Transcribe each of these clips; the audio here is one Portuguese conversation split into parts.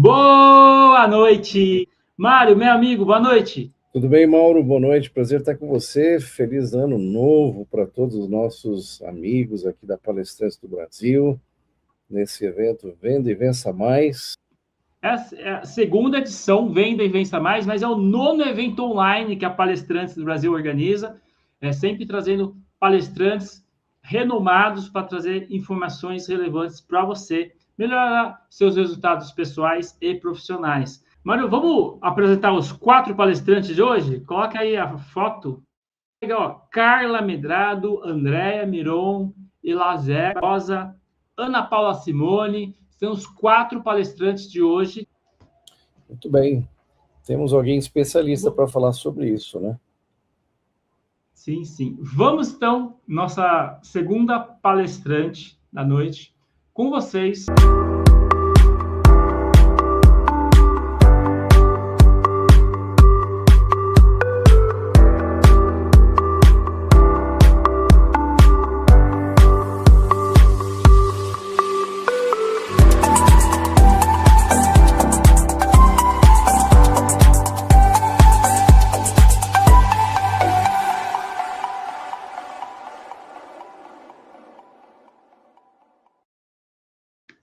Boa noite! Mário, meu amigo, boa noite. Tudo bem, Mauro? Boa noite. Prazer estar com você. Feliz ano novo para todos os nossos amigos aqui da Palestrantes do Brasil, nesse evento Venda e Vença Mais. É a segunda edição, Venda e Vença Mais, mas é o nono evento online que a Palestrantes do Brasil organiza, sempre trazendo palestrantes renomados para trazer informações relevantes para você, melhorar seus resultados pessoais e profissionais. Mário, vamos apresentar os 4 palestrantes de hoje? Coloca aí a foto. Legal, Carla Medrado, Andréa Miron, Elazé Rosa, Ana Paula Simone, são os 4 palestrantes de hoje. Muito bem. Temos alguém especialista para falar sobre isso, né? Sim, sim. Vamos, então, nossa segunda palestrante da noite, com vocês.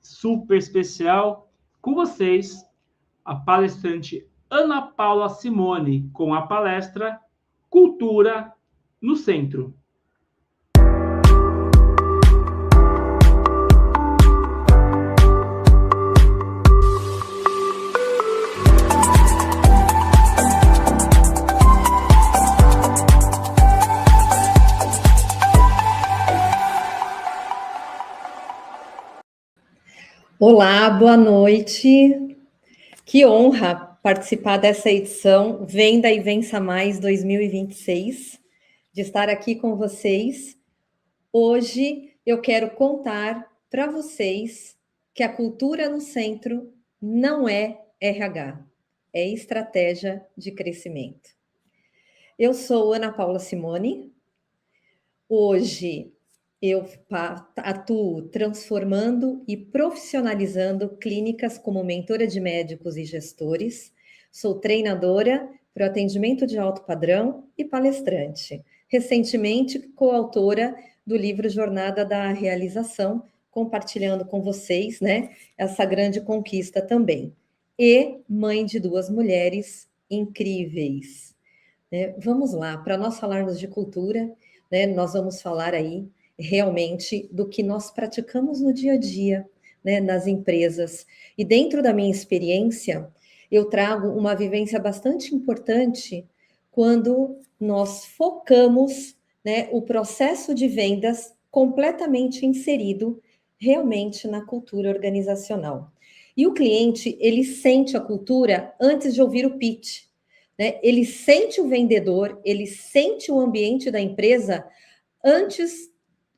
Super especial, com vocês, a palestrante Ana Paula Simone, com a palestra Cultura no Centro. Olá, boa noite. Que honra participar dessa edição Venda e Vença Mais 2026, de estar aqui com vocês. Hoje eu quero contar para vocês que a cultura no centro não é RH, é estratégia de crescimento. Eu sou Ana Paula Simone. Hoje eu atuo transformando e profissionalizando clínicas como mentora de médicos e gestores. Sou treinadora para o atendimento de alto padrão e palestrante. Recentemente, coautora do livro Jornada da Realização, compartilhando com vocês, essa grande conquista também. E mãe de 2 mulheres incríveis. Vamos lá, para nós falarmos de cultura, nós vamos falar aí realmente do que nós praticamos no dia a dia, nas empresas. E dentro da minha experiência, eu trago uma vivência bastante importante quando nós focamos, o processo de vendas completamente inserido realmente na cultura organizacional. E o cliente, ele sente a cultura antes de ouvir o pitch, ele sente o vendedor, ele sente o ambiente da empresa antes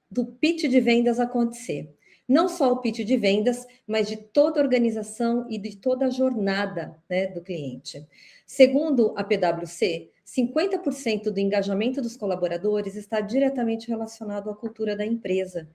do pitch de vendas acontecer. Não só o pitch de vendas, mas de toda a organização e de toda a jornada, do cliente. Segundo a PwC, 50% do engajamento dos colaboradores está diretamente relacionado à cultura da empresa.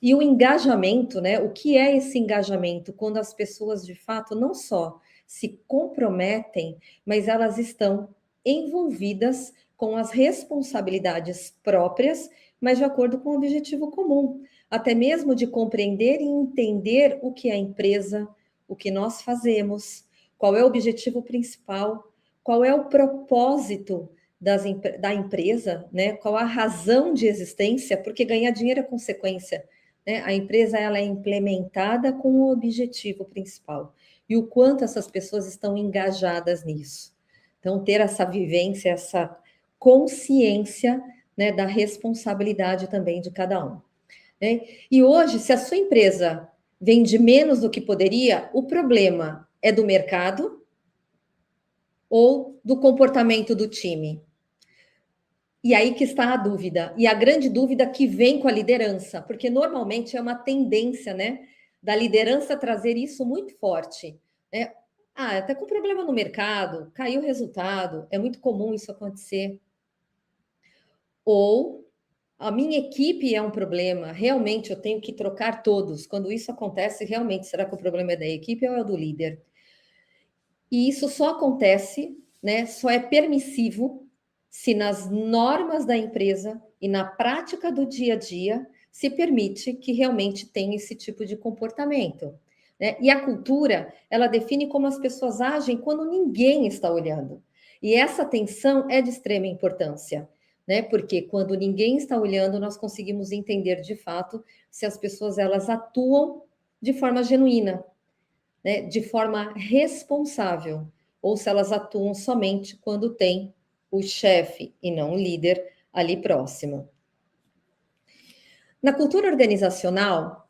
E o engajamento, o que é esse engajamento? Quando as pessoas, de fato, não só se comprometem, mas elas estão envolvidas com as responsabilidades próprias, mas de acordo com o objetivo comum, até mesmo de compreender e entender o que é a empresa, o que nós fazemos, qual é o objetivo principal, qual é o propósito da empresa, qual a razão de existência, porque ganhar dinheiro é consequência. A empresa ela é implementada com o objetivo principal. E o quanto essas pessoas estão engajadas nisso. Então, ter essa vivência, essa consciência, da responsabilidade também de cada um. E hoje, se a sua empresa vende menos do que poderia, o problema é do mercado ou do comportamento do time? E aí que está a dúvida. E a grande dúvida que vem com a liderança, porque normalmente é uma tendência, da liderança trazer isso muito forte. Até com problema no mercado, caiu o resultado, é muito comum isso acontecer. Ou a minha equipe é um problema, realmente eu tenho que trocar todos. Quando isso acontece, realmente, será que o problema é da equipe ou é do líder? E isso só acontece, né, só é permissivo se nas normas da empresa e na prática do dia a dia se permite que realmente tenha esse tipo de comportamento, né? E a cultura, ela define como as pessoas agem quando ninguém está olhando. E essa atenção é de extrema importância, né? Porque quando ninguém está olhando, nós conseguimos entender de fato se as pessoas elas atuam de forma genuína, né, de forma responsável, ou se elas atuam somente quando tem o chefe e não o líder ali próximo. Na cultura organizacional,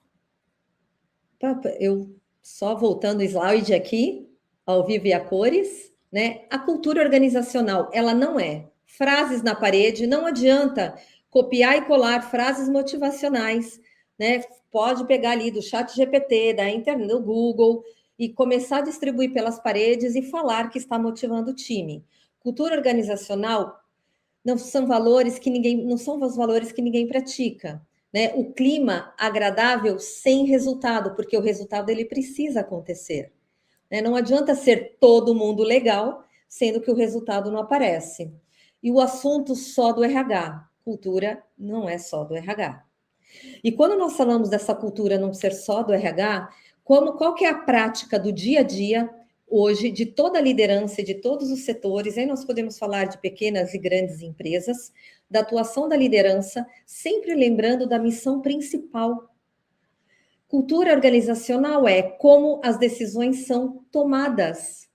eu só voltando o slide aqui, ao vivo e a cores, né? A cultura organizacional, ela não é frases na parede, não adianta copiar e colar frases motivacionais, né? Pode pegar ali do chat GPT, da internet, do Google, e começar a distribuir pelas paredes e falar que está motivando o time. Cultura organizacional não são valores que ninguém, não são os valores que ninguém pratica, né? O clima agradável sem resultado, porque o resultado ele precisa acontecer, né? Não adianta ser todo mundo legal, sendo que o resultado não aparece. E o assunto só do RH, cultura não é só do RH. E quando nós falamos dessa cultura não ser só do RH, qual que é a prática do dia a dia hoje de toda a liderança e de todos os setores? Aí nós podemos falar de pequenas e grandes empresas, da atuação da liderança, sempre lembrando da missão principal. Cultura organizacional é como as decisões são tomadas.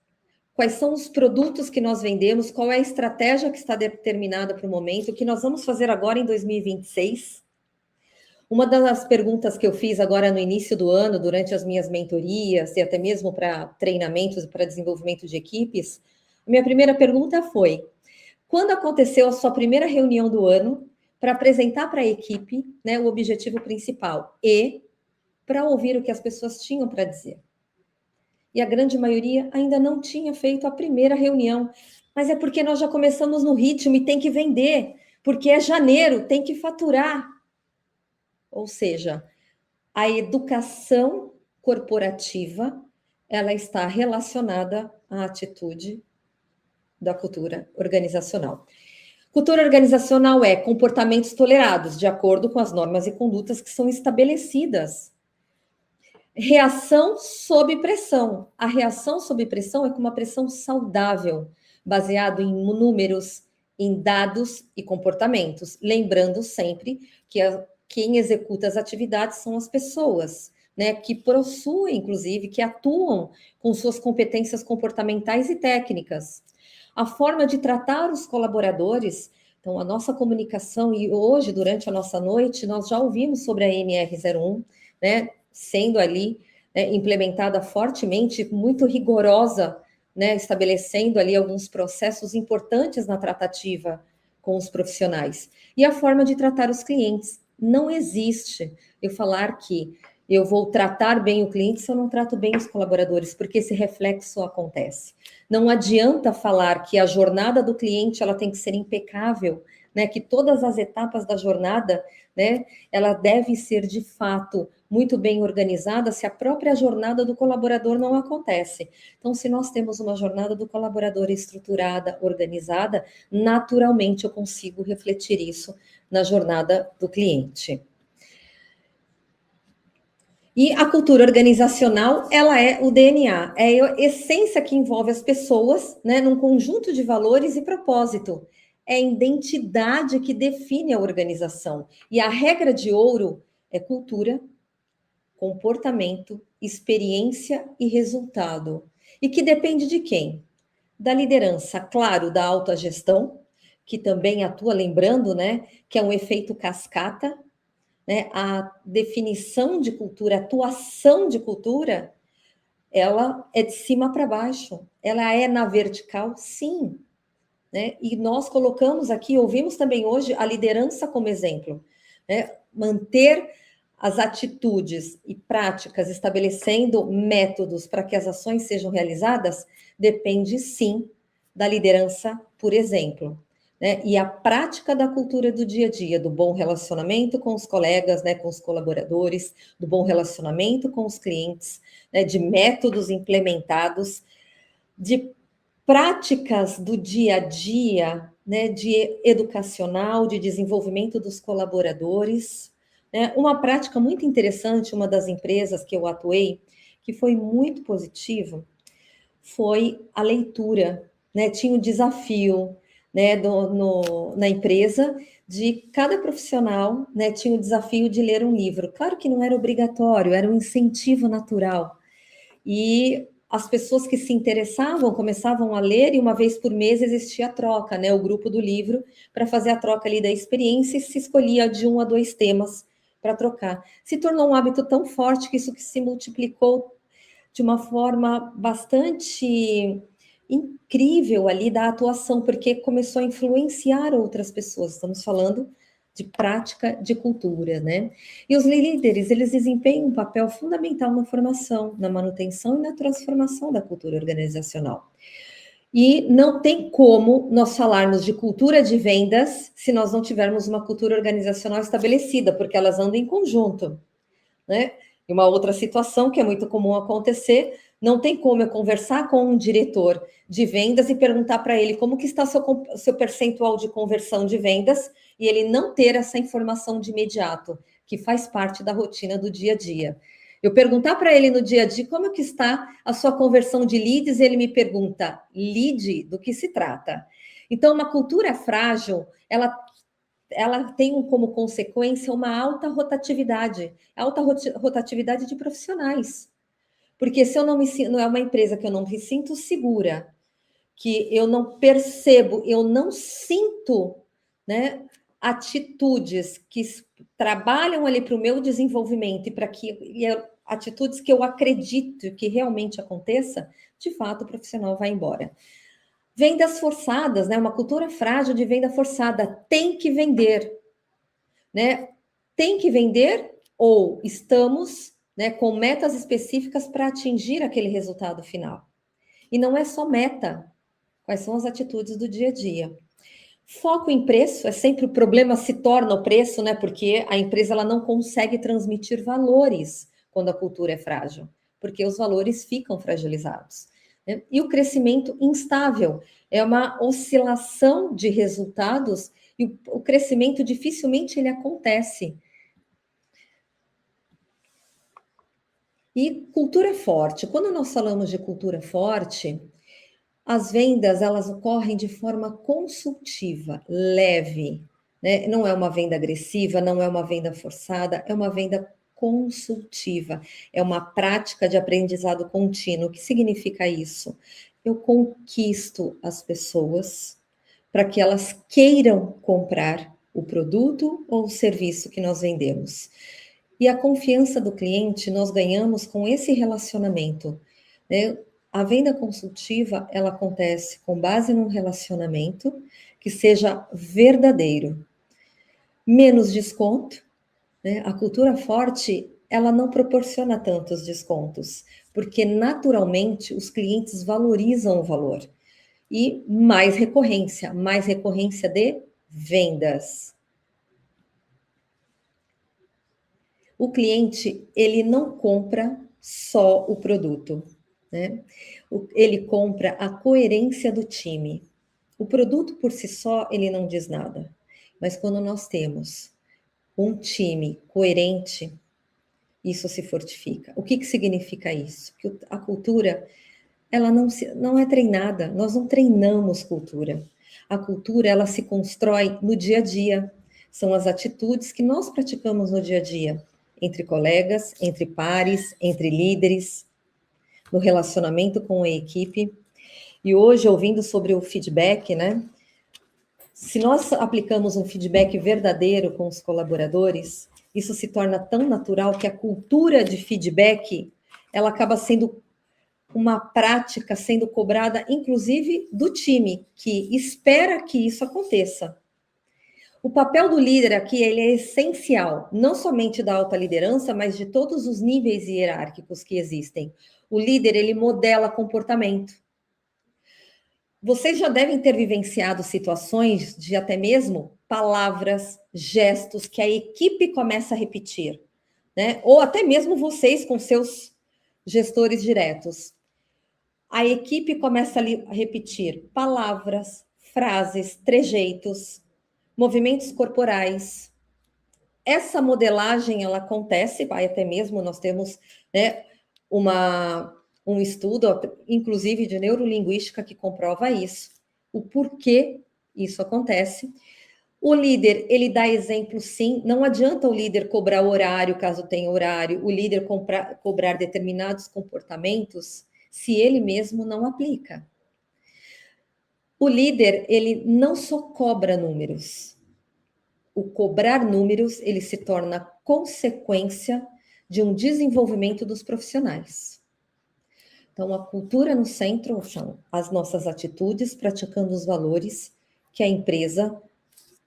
Quais são os produtos que nós vendemos, qual é a estratégia que está determinada para o momento, o que nós vamos fazer agora em 2026. Uma das perguntas que eu fiz agora no início do ano, durante as minhas mentorias, e até mesmo para treinamentos e para desenvolvimento de equipes, minha primeira pergunta foi: quando aconteceu a sua primeira reunião do ano para apresentar para a equipe, né, o objetivo principal e para ouvir o que as pessoas tinham para dizer? E a grande maioria ainda não tinha feito a primeira reunião, mas é porque nós já começamos no ritmo e tem que vender, porque é janeiro, tem que faturar. Ou seja, a educação corporativa, ela está relacionada à atitude da cultura organizacional. Cultura organizacional é comportamentos tolerados de acordo com as normas e condutas que são estabelecidas. Reação sob pressão. A reação sob pressão é com uma pressão saudável, baseado em números, em dados e comportamentos. Lembrando sempre que quem executa as atividades são as pessoas, né, que possuem, inclusive, que atuam com suas competências comportamentais e técnicas. A forma de tratar os colaboradores, então, a nossa comunicação, e hoje, durante a nossa noite, nós já ouvimos sobre a NR01, né, sendo ali, né, implementada fortemente, muito rigorosa, né, estabelecendo ali alguns processos importantes na tratativa com os profissionais. E a forma de tratar os clientes. Não existe eu falar que eu vou tratar bem o cliente se eu não trato bem os colaboradores, porque esse reflexo acontece. Não adianta falar que a jornada do cliente ela tem que ser impecável, né? Que todas as etapas da jornada, né? Ela deve ser de fato muito bem organizada se a própria jornada do colaborador não acontece. Então, se nós temos uma jornada do colaborador estruturada, organizada, naturalmente eu consigo refletir isso na jornada do cliente. E a cultura organizacional, ela é o DNA, é a essência que envolve as pessoas, né, num conjunto de valores e propósito. É a identidade que define a organização. E a regra de ouro é cultura, comportamento, experiência e resultado. E que depende de quem? Da liderança, claro, da autogestão, que também atua, lembrando, né, que é um efeito cascata, né? A definição de cultura, a atuação de cultura, ela é de cima para baixo. Ela é na vertical, sim. Né? E nós colocamos aqui, ouvimos também hoje a liderança como exemplo. Né? Manter as atitudes e práticas, estabelecendo métodos para que as ações sejam realizadas, depende sim da liderança, por exemplo. né, e a prática da cultura do dia a dia, do bom relacionamento com os colegas, né, com os colaboradores, do bom relacionamento com os clientes, né, de métodos implementados, de práticas do dia a dia, né, de educacional, de desenvolvimento dos colaboradores, né? Uma prática muito interessante, uma das empresas que eu atuei, que foi muito positivo, foi a leitura, né? Tinha um desafio, né, na empresa, de cada profissional, né, tinha o desafio de ler um livro. Claro que não era obrigatório, era um incentivo natural. E as pessoas que se interessavam começavam a ler, e uma vez por mês existia a troca, né, o grupo do livro, para fazer a troca ali da experiência, e se escolhia de 1 a 2 temas para trocar. Se tornou um hábito tão forte que isso que se multiplicou de uma forma bastante incrível ali da atuação, porque começou a influenciar outras pessoas. Estamos falando de prática de cultura, né? E os líderes, eles desempenham um papel fundamental na formação, na manutenção e na transformação da cultura organizacional. E não tem como nós falarmos de cultura de vendas se nós não tivermos uma cultura organizacional estabelecida, porque elas andam em conjunto, né? E uma outra situação que é muito comum acontecer, não tem como eu conversar com um diretor de vendas e perguntar para ele como que está seu percentual de conversão de vendas e ele não ter essa informação de imediato, que faz parte da rotina do dia a dia. Eu perguntar para ele no dia a dia como que está a sua conversão de leads, e ele me pergunta, lead, do que se trata? Então, uma cultura frágil, ela tem como consequência uma alta rotatividade de profissionais. Porque se eu não é uma empresa que eu não me sinto segura, que eu não percebo, eu não sinto, né, atitudes que trabalham ali para o meu desenvolvimento e atitudes que eu acredito que realmente aconteça, de fato o profissional vai embora. Vendas forçadas, né? Uma cultura frágil de venda forçada. Tem que vender, né? Tem que vender ou estamos, né, com metas específicas para atingir aquele resultado final. E não é só meta. Quais são as atitudes do dia a dia? Foco em preço, é sempre o problema se torna o preço, né? Porque a empresa ela não consegue transmitir valores quando a cultura é frágil, porque os valores ficam fragilizados. Né? E o crescimento instável é uma oscilação de resultados e o crescimento dificilmente ele acontece. E cultura forte. Quando nós falamos de cultura forte, as vendas, elas ocorrem de forma consultiva, leve, né? Não é uma venda agressiva, não é uma venda forçada, é uma venda consultiva. É uma prática de aprendizado contínuo. O que significa isso? Eu conquisto as pessoas para que elas queiram comprar o produto ou o serviço que nós vendemos. E a confiança do cliente nós ganhamos com esse relacionamento, né? A venda consultiva, ela acontece com base num relacionamento que seja verdadeiro. Menos desconto, né? A cultura forte, ela não proporciona tantos descontos, porque naturalmente os clientes valorizam o valor. E mais recorrência de vendas. O cliente, ele não compra só o produto, né? Ele compra a coerência do time. O produto por si só, ele não diz nada. Mas quando nós temos um time coerente, isso se fortifica. O que significa isso? Que a cultura, ela não é treinada. Nós não treinamos cultura. A cultura, ela se constrói no dia a dia. São as atitudes que nós praticamos no dia a dia. Entre colegas, entre pares, entre líderes, no relacionamento com a equipe. E hoje, ouvindo sobre o feedback, né? Se nós aplicamos um feedback verdadeiro com os colaboradores, isso se torna tão natural que a cultura de feedback, ela acaba sendo uma prática sendo cobrada, inclusive, do time, que espera que isso aconteça. O papel do líder aqui, ele é essencial, não somente da alta liderança, mas de todos os níveis hierárquicos que existem. O líder, ele modela comportamento. Vocês já devem ter vivenciado situações de até mesmo palavras, gestos que a equipe começa a repetir, né? Ou até mesmo vocês com seus gestores diretos. A equipe começa a repetir palavras, frases, trejeitos, movimentos corporais. Essa modelagem, ela acontece, vai até mesmo, nós temos, né, um estudo, inclusive de neurolinguística, que comprova isso, o porquê isso acontece. O líder, ele dá exemplo, sim, não adianta o líder cobrar horário, caso tenha horário, o líder cobrar determinados comportamentos, se ele mesmo não aplica. O líder, ele não só cobra números. O cobrar números, ele se torna consequência de um desenvolvimento dos profissionais. Então, a cultura no centro são as nossas atitudes, praticando os valores que a empresa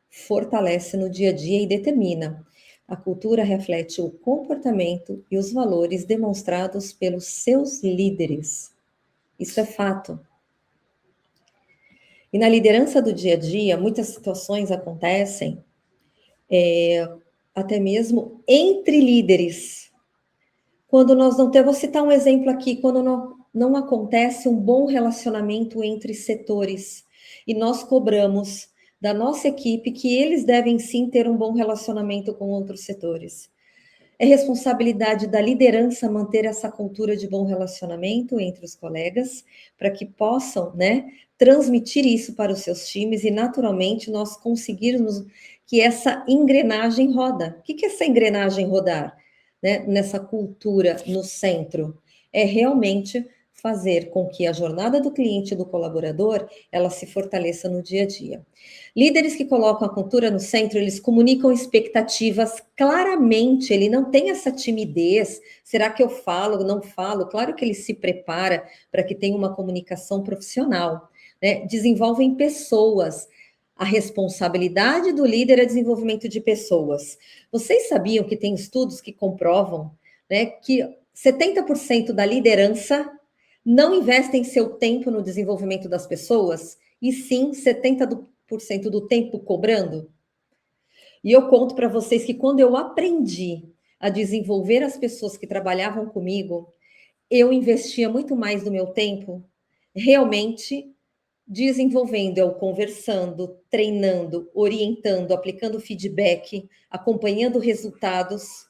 fortalece no dia a dia e determina. A cultura reflete o comportamento e os valores demonstrados pelos seus líderes. Isso é fato. E na liderança do dia a dia, muitas situações acontecem, até mesmo entre líderes. Quando nós não temos, vou citar um exemplo aqui, quando não acontece um bom relacionamento entre setores, e nós cobramos da nossa equipe que eles devem sim ter um bom relacionamento com outros setores. É responsabilidade da liderança manter essa cultura de bom relacionamento entre os colegas, para que possam, né, transmitir isso para os seus times e, naturalmente, nós conseguirmos que essa engrenagem roda. O que é essa engrenagem rodar? Né, nessa cultura no centro? É realmente fazer com que a jornada do cliente e do colaborador, ela se fortaleça no dia a dia. Líderes que colocam a cultura no centro, eles comunicam expectativas claramente, ele não tem essa timidez, será que eu falo, não falo? Claro que ele se prepara para que tenha uma comunicação profissional, né? Desenvolvem pessoas. A responsabilidade do líder é desenvolvimento de pessoas. Vocês sabiam que tem estudos que comprovam, né, que 70% da liderança não investem seu tempo no desenvolvimento das pessoas, e sim 70% do tempo cobrando? E eu conto para vocês que quando eu aprendi a desenvolver as pessoas que trabalhavam comigo, eu investia muito mais do meu tempo realmente desenvolvendo, eu conversando, treinando, orientando, aplicando feedback, acompanhando resultados.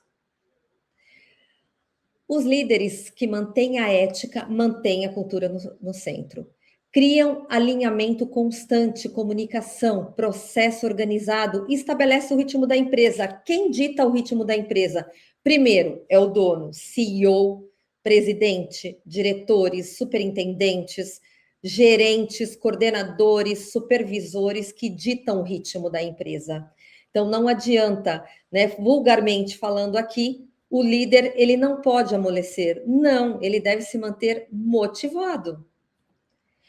Os líderes que mantêm a ética, mantêm a cultura no centro. Criam alinhamento constante, comunicação, processo organizado, estabelece o ritmo da empresa. Quem dita o ritmo da empresa? Primeiro, é o dono, CEO, presidente, diretores, superintendentes, gerentes, coordenadores, supervisores que ditam o ritmo da empresa. Então, não adianta, né, vulgarmente falando aqui, o líder, ele não pode amolecer. Não, ele deve se manter motivado.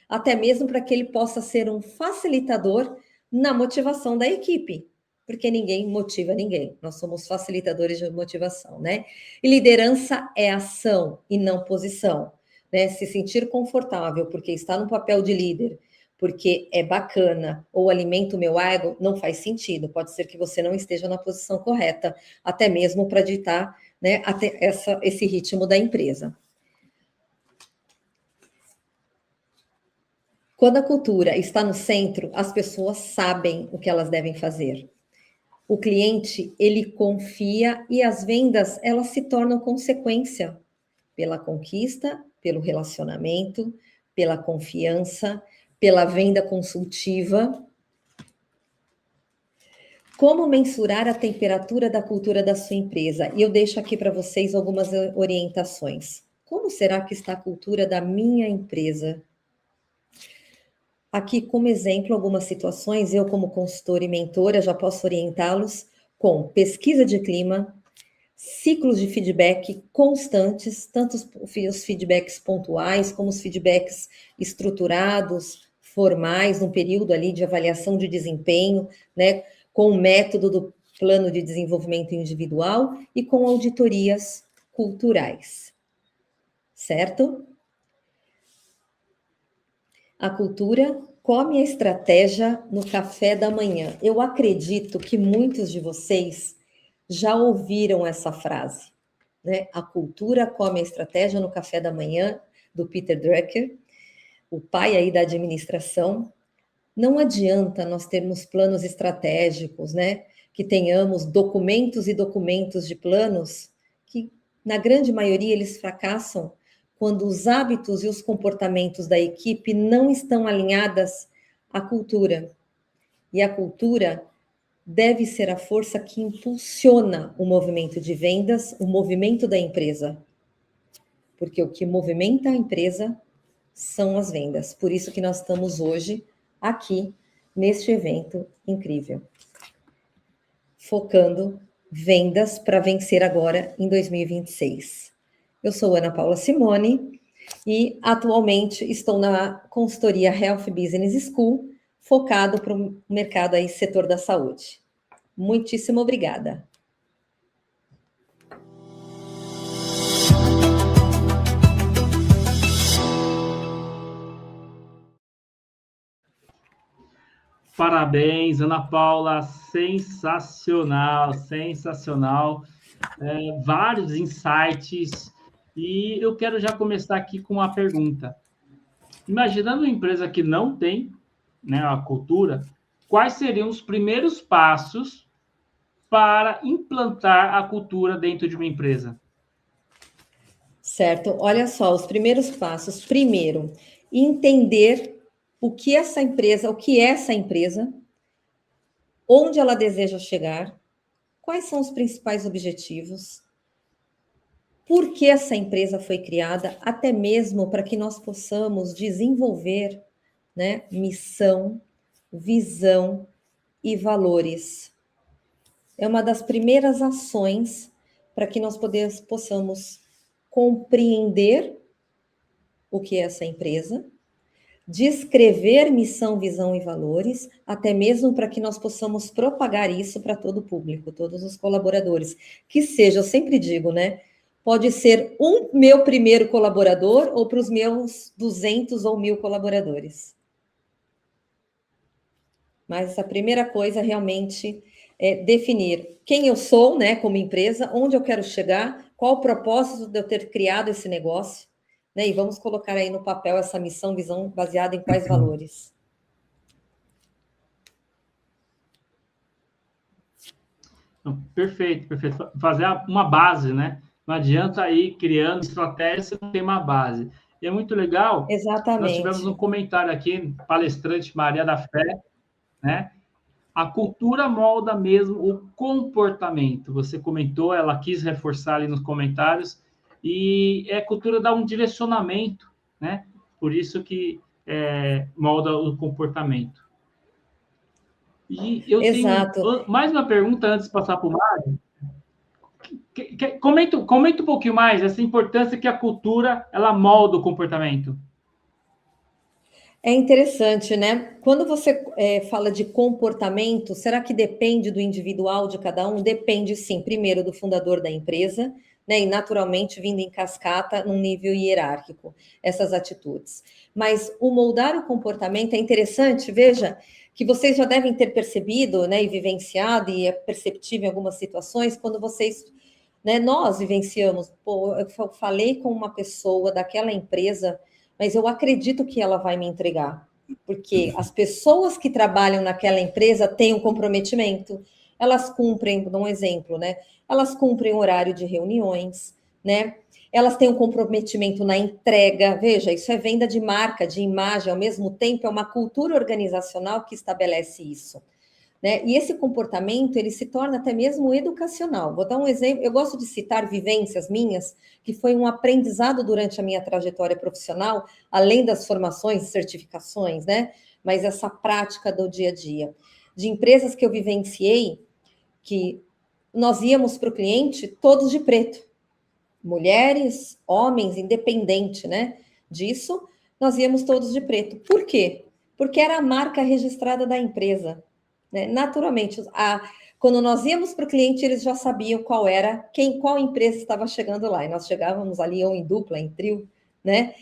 Até mesmo para que ele possa ser um facilitador na motivação da equipe. Porque ninguém motiva ninguém. Nós somos facilitadores de motivação, né? E liderança é ação e não posição, né? Se sentir confortável porque está no papel de líder, porque é bacana ou alimenta o meu ego, não faz sentido. Pode ser que você não esteja na posição correta, até mesmo para ditar, né, esse ritmo da empresa. Quando a cultura está no centro, as pessoas sabem o que elas devem fazer. O cliente, ele confia e as vendas, elas se tornam consequência pela conquista, pelo relacionamento, pela confiança, pela venda consultiva. Como mensurar a temperatura da cultura da sua empresa? E eu deixo aqui para vocês algumas orientações. Como será que está a cultura da minha empresa? Aqui, como exemplo, algumas situações, eu como consultora e mentora já posso orientá-los com pesquisa de clima, ciclos de feedback constantes, tanto os feedbacks pontuais como os feedbacks estruturados, formais, num período ali de avaliação de desempenho, né, com o método do plano de desenvolvimento individual e com auditorias culturais, certo? A cultura come a estratégia no café da manhã. Eu acredito que muitos de vocês já ouviram essa frase, né? A cultura come a estratégia no café da manhã, do Peter Drucker, o pai aí da administração. Não adianta nós termos planos estratégicos, né? Que tenhamos documentos e documentos de planos que, na grande maioria, eles fracassam quando os hábitos e os comportamentos da equipe não estão alinhadas à cultura. E a cultura deve ser a força que impulsiona o movimento de vendas, o movimento da empresa. Porque o que movimenta a empresa são as vendas. Por isso que nós estamos hoje aqui neste evento incrível, focando vendas para vencer agora em 2026. Eu sou Ana Paula Simone e atualmente estou na consultoria Health Business School, focado para o mercado aí, setor da saúde. Muitíssimo obrigada. Parabéns, Ana Paula, sensacional, sensacional. Vários insights. E eu quero já começar aqui com uma pergunta. Imaginando uma empresa que não tem, né, a cultura, quais seriam os primeiros passos para implantar a cultura dentro de uma empresa? Certo, olha só, os primeiros passos. Primeiro, entender o que é essa empresa, onde ela deseja chegar, quais são os principais objetivos, por que essa empresa foi criada, até mesmo para que nós possamos desenvolver, né, missão, visão e valores. É uma das primeiras ações para que nós possamos compreender o que é essa empresa, descrever missão, visão e valores, até mesmo para que nós possamos propagar isso para todo o público, todos os colaboradores. Que seja, eu sempre digo, né? Pode ser um meu primeiro colaborador ou para os meus 200 ou 1.000 colaboradores. Mas a primeira coisa realmente é definir quem eu sou, né, como empresa, onde eu quero chegar, qual o propósito de eu ter criado esse negócio, né? E vamos colocar aí no papel essa missão, visão, baseada em quais valores? Perfeito, perfeito. Fazer uma base, né? Não adianta ir criando estratégia se não tem uma base. E é muito legal. Exatamente. Nós tivemos um comentário aqui, palestrante Maria da Fé, né? A cultura molda mesmo o comportamento. Você comentou, ela quis reforçar ali nos comentários, e a cultura dá um direcionamento, né? Por isso que molda o comportamento. E eu Exato. tenho mais uma pergunta antes de passar para o Mário. Comenta um pouquinho mais essa importância que a cultura ela molda o comportamento. É interessante, né? Quando você fala de comportamento, será que depende do individual de cada um? Depende, sim, primeiro do fundador da empresa, né? E naturalmente vindo em cascata num nível hierárquico, essas atitudes. Mas o moldar o comportamento é interessante, veja, que vocês já devem ter percebido, né, e vivenciado, e é perceptível em algumas situações, quando vocês, né, nós vivenciamos, pô, eu falei com uma pessoa daquela empresa, mas eu acredito que ela vai me entregar, porque as pessoas que trabalham naquela empresa têm um comprometimento, elas cumprem, vou dar um exemplo, né? Elas cumprem o horário de reuniões, né? Elas têm um comprometimento na entrega, veja, isso é venda de marca, de imagem, ao mesmo tempo é uma cultura organizacional que estabelece isso. Né? E esse comportamento, ele se torna até mesmo educacional. Vou dar um exemplo, eu gosto de citar vivências minhas, que foi um aprendizado durante a minha trajetória profissional, além das formações e certificações, né? Mas essa prática do dia a dia. De empresas que eu vivenciei, que nós íamos para o cliente todos de preto. Mulheres, homens, independente, né? Disso, nós íamos todos de preto. Por quê? Porque era a marca registrada da empresa. Né? Naturalmente, quando nós íamos para o cliente, eles já sabiam qual era, qual empresa estava chegando lá. E nós chegávamos ali ou em dupla, em trio, né?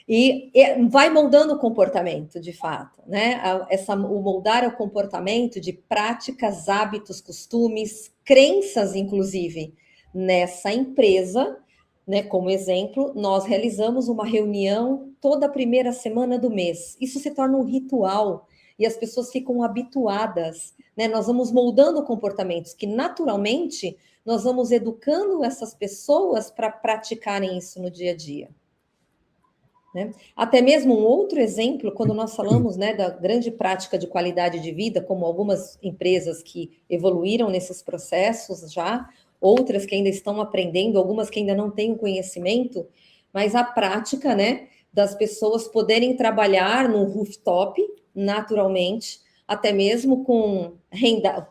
E vai moldando o comportamento, de fato, né? O moldar o comportamento de práticas, hábitos, costumes, crenças, inclusive, nessa empresa, né? Como exemplo, nós realizamos uma reunião toda primeira semana do mês. Isso se torna um ritual e as pessoas ficam habituadas, né? Nós vamos moldando comportamentos que, naturalmente, nós vamos educando essas pessoas para praticarem isso no dia a dia. Né? Até mesmo um outro exemplo, quando nós falamos, né, da grande prática de qualidade de vida, como algumas empresas que evoluíram nesses processos já, outras que ainda estão aprendendo, algumas que ainda não têm o conhecimento, mas a prática, né, das pessoas poderem trabalhar no rooftop, naturalmente, até mesmo com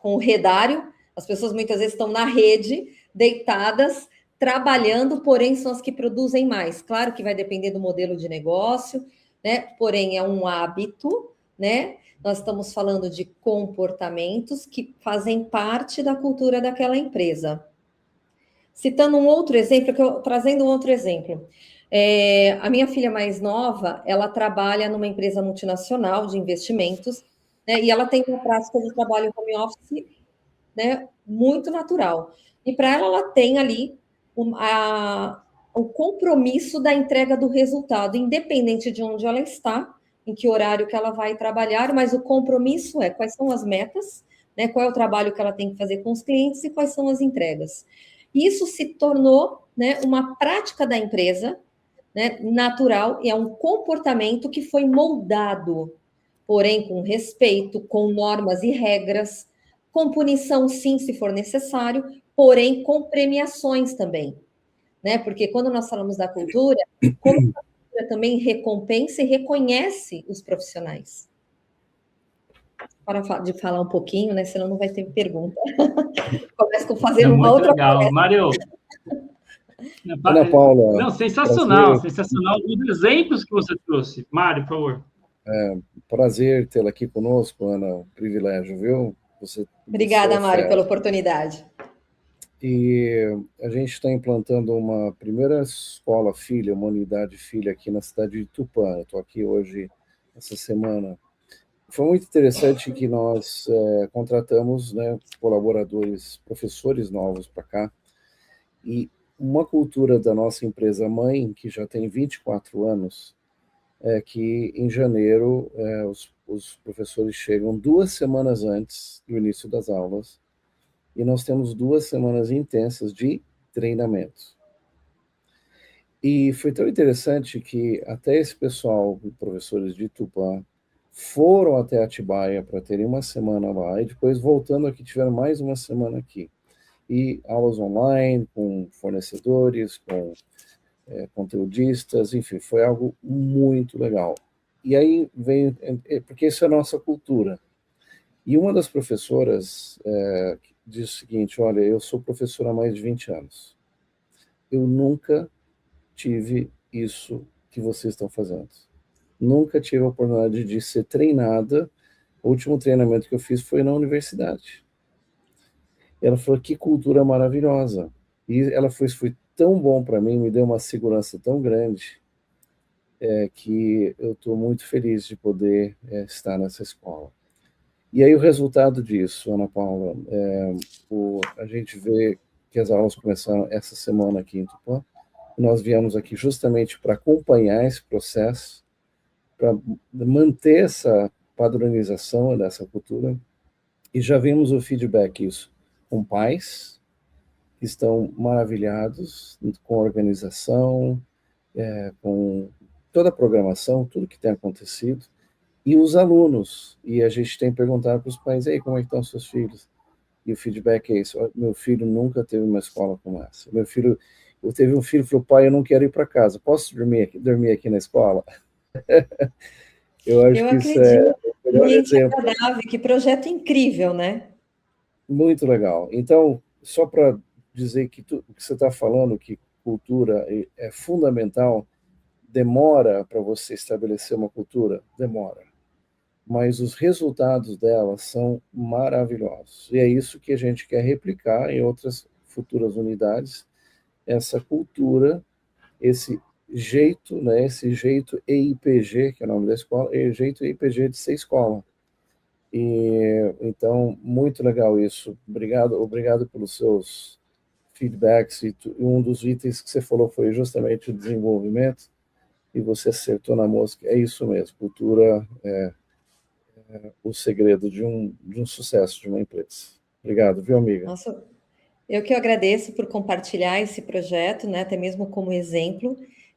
o redário, as pessoas muitas vezes estão na rede, deitadas, trabalhando, porém são as que produzem mais. Claro que vai depender do modelo de negócio, né? Porém é um hábito, né? Nós estamos falando de comportamentos que fazem parte da cultura daquela empresa. Citando um outro exemplo, trazendo um outro exemplo. A minha filha mais nova, ela trabalha numa empresa multinacional de investimentos, né? E ela tem uma prática de trabalho home office, né? Muito natural. E para ela tem ali o compromisso da entrega do resultado, independente de onde ela está, em que horário que ela vai trabalhar, mas o compromisso é quais são as metas, né, qual é o trabalho que ela tem que fazer com os clientes e quais são as entregas. Isso se tornou, né, uma prática da empresa, né, natural, e é um comportamento que foi moldado, porém com respeito, com normas e regras, com punição, sim, se for necessário, porém com premiações também, né? Porque quando nós falamos da cultura, como a cultura também recompensa e reconhece os profissionais. Para de falar um pouquinho, né? Senão não vai ter pergunta. Começa com fazer uma outra legal. Mário. Ana Paula. Não, sensacional, sensacional. Os exemplos que você trouxe. Mário, por favor. Prazer tê-la aqui conosco, Ana. Privilégio, viu? Obrigada, Mário, pela oportunidade. E a gente está implantando uma primeira escola filha, uma unidade filha aqui na cidade de Tupã. Eu estou aqui hoje, essa semana. Foi muito interessante que nós contratamos, né, colaboradores, professores novos para cá, e uma cultura da nossa empresa mãe, que já tem 24 anos, é que em janeiro os professores chegam 2 semanas antes do início das aulas, e nós temos 2 semanas intensas de treinamento. E foi tão interessante que até esse pessoal, professores de Tupã, foram até Atibaia para terem uma semana lá, e depois voltando aqui, tiveram mais uma semana aqui. E aulas online, com fornecedores, com conteudistas, enfim, foi algo muito legal. E aí veio, porque isso é a nossa cultura. E uma das professoras disse o seguinte: olha, eu sou professora há mais de 20 anos. Eu nunca tive isso que vocês estão fazendo. Nunca tive a oportunidade de ser treinada. O último treinamento que eu fiz foi na universidade. Ela falou: que cultura maravilhosa. E ela foi tão bom para mim, me deu uma segurança tão grande, que eu estou muito feliz de poder estar nessa escola. E aí o resultado disso, Ana Paula, a gente vê que as aulas começaram essa semana aqui em Tupã. Nós viemos aqui justamente para acompanhar esse processo, para manter essa padronização dessa cultura, e já vimos o feedback isso com pais que estão maravilhados com a organização, com toda a programação, tudo que tem acontecido, e os alunos. E a gente tem perguntado para os pais: ei, como é que estão seus filhos? E o feedback é isso: meu filho nunca teve uma escola como essa. Eu teve um filho que falou: pai, eu não quero ir para casa, posso dormir aqui na escola? Eu acho que isso é o melhor exemplo. Agradável, que projeto incrível, né? Muito legal. Então, só para dizer que o que você está falando, que cultura é fundamental, demora para você estabelecer uma cultura? Demora. Mas os resultados dela são maravilhosos. E é isso que a gente quer replicar em outras futuras unidades, essa cultura, esse jeito, né, esse jeito EIPG, que é o nome da escola, é jeito EIPG de ser escola. E então, muito legal isso. Obrigado pelos seus feedbacks. E um dos itens que você falou foi justamente o desenvolvimento, e você acertou na mosca. É isso mesmo, cultura é o segredo de um sucesso de uma empresa. Obrigado, viu, amiga? Nossa, eu que agradeço por compartilhar esse projeto, né, até mesmo como exemplo,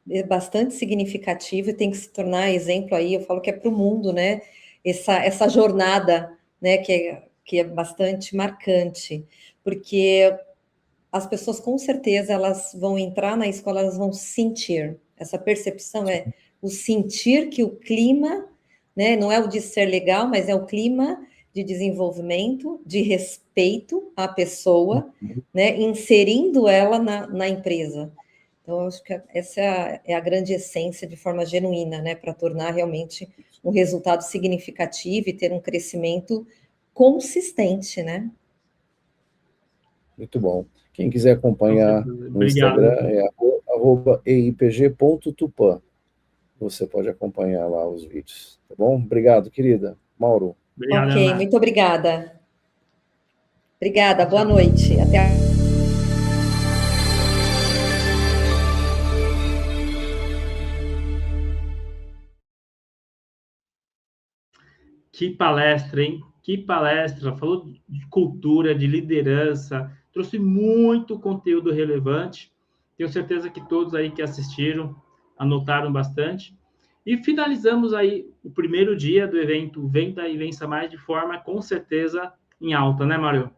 é bastante significativo e tem que se tornar exemplo aí, eu falo que é para o mundo, né, essa jornada, né, que é bastante marcante, porque as pessoas com certeza elas vão entrar na escola, elas vão sentir, essa percepção é o sentir que o clima, né, não é o de ser legal, mas é o clima de desenvolvimento, de respeito à pessoa, né, inserindo ela na empresa. Então, eu acho que essa é a grande essência de forma genuína, né, para tornar realmente um resultado significativo e ter um crescimento consistente, né? Muito bom. Quem quiser acompanhar no Obrigado. Instagram é @eipg.tupan. Você pode acompanhar lá os vídeos, tá bom? Obrigado, querida. Mauro. Obrigado, Ok, Ana. muito obrigada. Obrigada, boa noite. Até a... Que palestra, hein? Que palestra! Falou de cultura, de liderança, trouxe muito conteúdo relevante. Tenho certeza que todos aí que assistiram anotaram bastante. E finalizamos aí o primeiro dia do evento Venda e Vença Mais de forma, com certeza, em alta, né, Mário?